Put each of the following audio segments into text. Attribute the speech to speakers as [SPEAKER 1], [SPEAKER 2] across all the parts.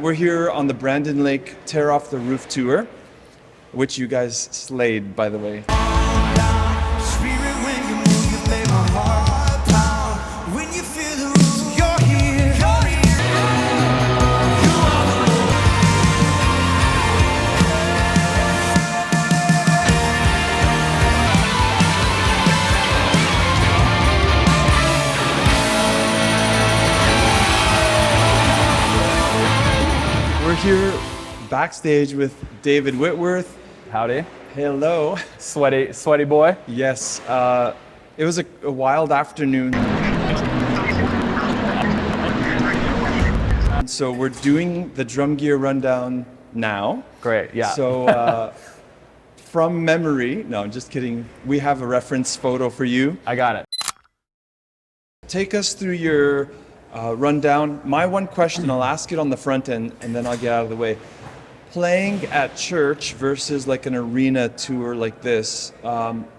[SPEAKER 1] We're here on the Brandon Lake Tear Off the Roof tour, which you guys slayed, by the way. We're here backstage with David Whitworth.
[SPEAKER 2] Howdy.
[SPEAKER 1] Hello.
[SPEAKER 2] Sweaty boy.
[SPEAKER 1] Yes, it was a wild afternoon. So we're doing the drum gear rundown now.
[SPEAKER 2] Great, yeah.
[SPEAKER 1] So from memory, no, I'm just kidding. We have a reference photo for you.
[SPEAKER 2] I got it.
[SPEAKER 1] Take us through your rundown. My one question, I'll ask it on the front end and then I'll get out of the way. Playing at church versus like an arena tour like this,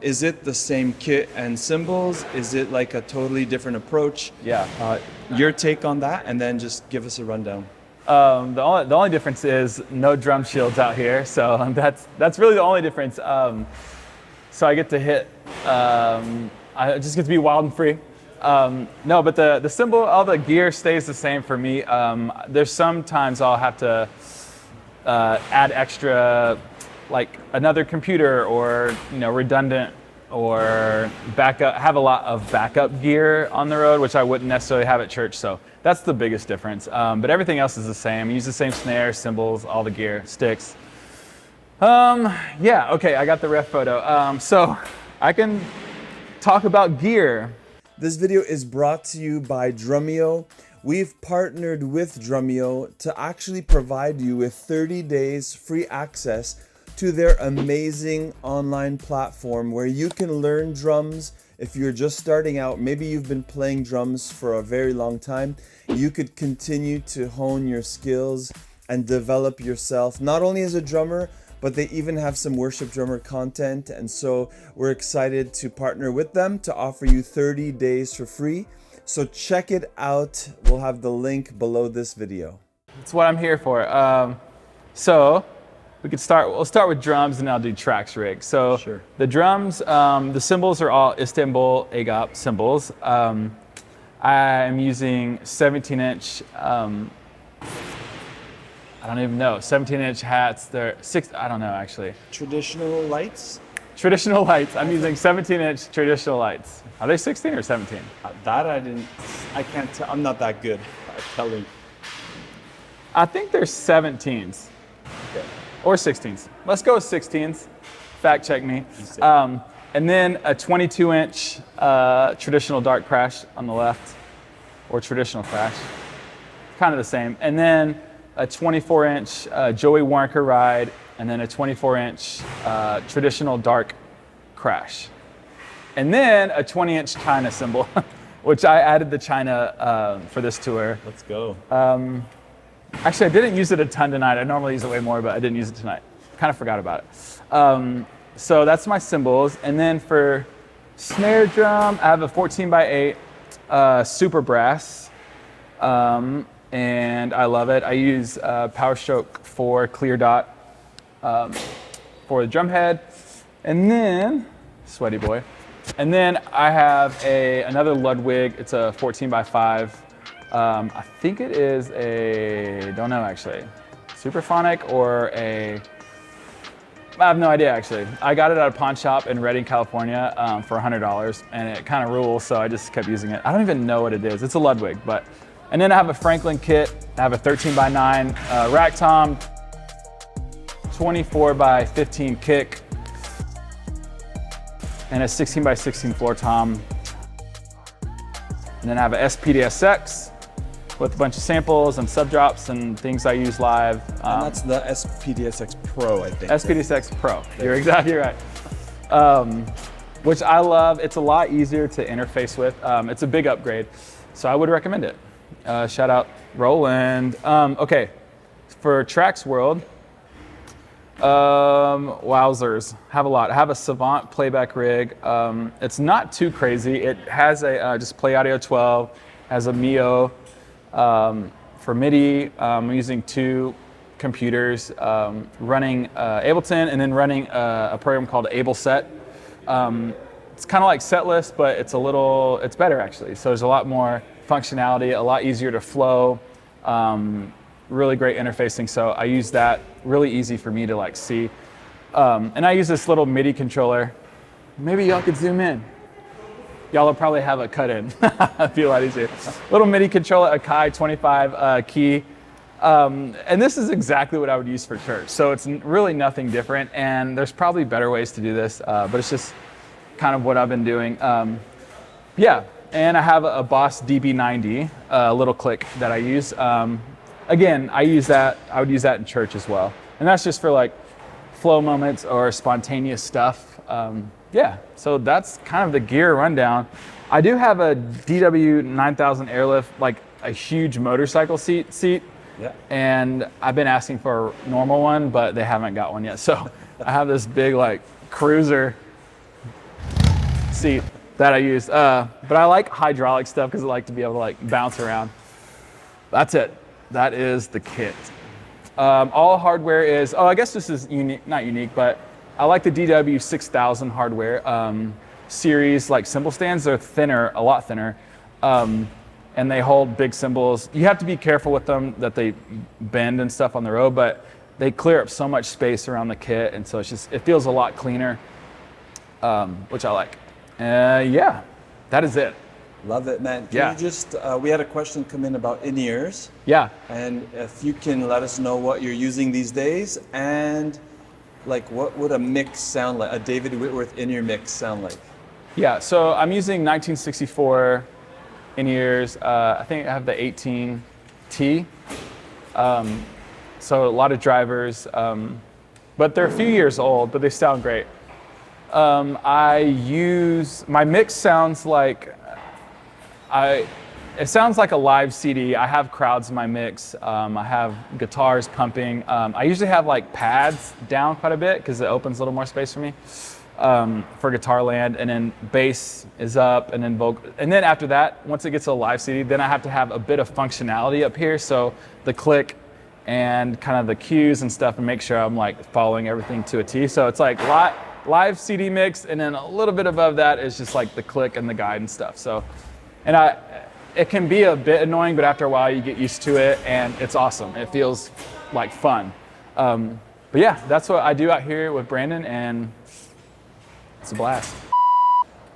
[SPEAKER 1] is it the same kit and cymbals? Is it like a totally different approach?
[SPEAKER 2] Yeah.
[SPEAKER 1] Your take on that, and then just give us a rundown.
[SPEAKER 2] The only difference is no drum shields out here, so that's really the only difference. So I get to hit, I just get to be wild and free. No, but the cymbal, all the gear stays the same for me. There's sometimes I'll have to add extra, like another computer or redundant or backup. Have a lot of backup gear on the road, which I wouldn't necessarily have at church. So that's the biggest difference. But everything else is the same. I use the same snare, cymbals, all the gear, sticks. Yeah, okay, I got the ref photo. So I can talk about gear.
[SPEAKER 1] This video is brought to you by DRUMEO. We've partnered with DRUMEO to actually provide you with 30 days free access to their amazing online platform where you can learn drums. If you're just starting out, maybe you've been playing drums for a very long time, you could continue to hone your skills and develop yourself, not only as a drummer, but they even have some worship drummer content. And so we're excited to partner with them to offer you 30 days for free. So check it out. We'll have the link below this video.
[SPEAKER 2] That's what I'm here for. So we'll start with drums and then I'll do tracks rig. So sure. The drums, the cymbals are all Istanbul Agop cymbals. I am using 17-inch, I don't even know, 17-inch hats. They're I don't know actually.
[SPEAKER 1] Traditional lights?
[SPEAKER 2] Traditional lights. I'm using 17-inch traditional lights. Are they 16 or 17?
[SPEAKER 1] That I can't tell. I'm not that good at telling.
[SPEAKER 2] I think they're 17s. Okay. Or 16s. Let's go with 16s. Fact check me. And then a 22-inch traditional dark crash on the left, or traditional crash. Kind of the same. And then a 24-inch Joey Waronker ride, and then a 24-inch traditional dark crash. And then a 20-inch China cymbal, which I added the China for this tour.
[SPEAKER 1] Let's go.
[SPEAKER 2] Actually, I didn't use it a ton tonight. I normally use it way more, but I didn't use it tonight. Kind of forgot about it. So that's my cymbals. And then for snare drum, I have a 14x8 super brass. And I love it. I use Power Stroke 4 clear dot for the drum head. And then, sweaty boy. And then I have another Ludwig. It's a 14x5. I think it is don't know actually, Superphonic or I have no idea actually. I got it at a pawn shop in Redding, California for $100 and it kind of rules, so I just kept using it. I don't even know what it is. It's a Ludwig, but. And then I have a Franklin kit. I have a 13x9 rack tom, 24x15 kick, and a 16x16 floor tom. And then I have a SPDSX with a bunch of samples and sub drops and things I use live.
[SPEAKER 1] And that's the SPDSX Pro, I think.
[SPEAKER 2] SPDSX Pro, you're exactly right. Which I love. It's a lot easier to interface with. It's a big upgrade, so I would recommend it. Shout out Roland. Okay, for Tracks World, wowzers, have a lot. I have a Savant playback rig. It's not too crazy. It has a just Play Audio 12, has a Mio for MIDI, I'm using 2 computers, running Ableton and then running a program called AbleSet. It's kind of like setlist, but it's better actually. So there's a lot more functionality, a lot easier to flow, really great interfacing. So I use that, really easy for me to like see. And I use this little MIDI controller. Maybe y'all could zoom in. Y'all will probably have it cut in. It'd be a lot easier. Little MIDI controller, a Kai 25 key. And this is exactly what I would use for church. So it's really nothing different, and there's probably better ways to do this, but it's just kind of what I've been doing. Yeah, and I have a Boss DB90, a little click that I use. Again, I would use that in church as well. And that's just for like flow moments or spontaneous stuff. Yeah, so that's kind of the gear rundown. I do have a DW 9000 Airlift, like a huge motorcycle seat.
[SPEAKER 1] Yeah.
[SPEAKER 2] And I've been asking for a normal one, but they haven't got one yet. So I have this big like cruiser seat that I use. But I like hydraulic stuff because I like to be able to like bounce around. That's it. That is the kit. All hardware is, I guess this is unique, not unique, but I like the DW 6000 hardware series, like cymbal stands. They're thinner, a lot thinner. And they hold big cymbals. You have to be careful with them that they bend and stuff on the road, but they clear up so much space around the kit, and so it feels a lot cleaner, which I like. Yeah, that is it.
[SPEAKER 1] Love it, man. Can you just, we had a question come in about in-ears.
[SPEAKER 2] Yeah.
[SPEAKER 1] And if you can let us know what you're using these days, and like what would a mix sound like, a David Whitworth in-ear mix sound like? Yeah,
[SPEAKER 2] so I'm using 1964 in-ears. I think I have the 18T. So a lot of drivers, but they're a few years old, but they sound great. My mix sounds like, it sounds like a live CD. I have crowds in my mix. I have guitars pumping. I usually have like pads down quite a bit because it opens a little more space for me. For guitar land, and then bass is up, and then vocal, and then after that, once it gets a live CD, then I have to have a bit of functionality up here, so the click and kind of the cues and stuff, and make sure I'm like following everything to a T. So it's like live CD mix, and then a little bit above that is just like the click and the guide and stuff. So, and it can be a bit annoying, but after a while you get used to it, and it's awesome. It feels like fun. But yeah, that's what I do out here with Brandon, and it's a blast.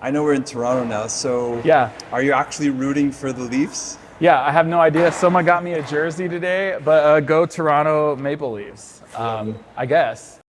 [SPEAKER 1] I know we're in Toronto now, so
[SPEAKER 2] yeah.
[SPEAKER 1] Are you actually rooting for the Leafs?
[SPEAKER 2] Yeah, I have no idea. Someone got me a jersey today, but go Toronto Maple Leafs, I guess.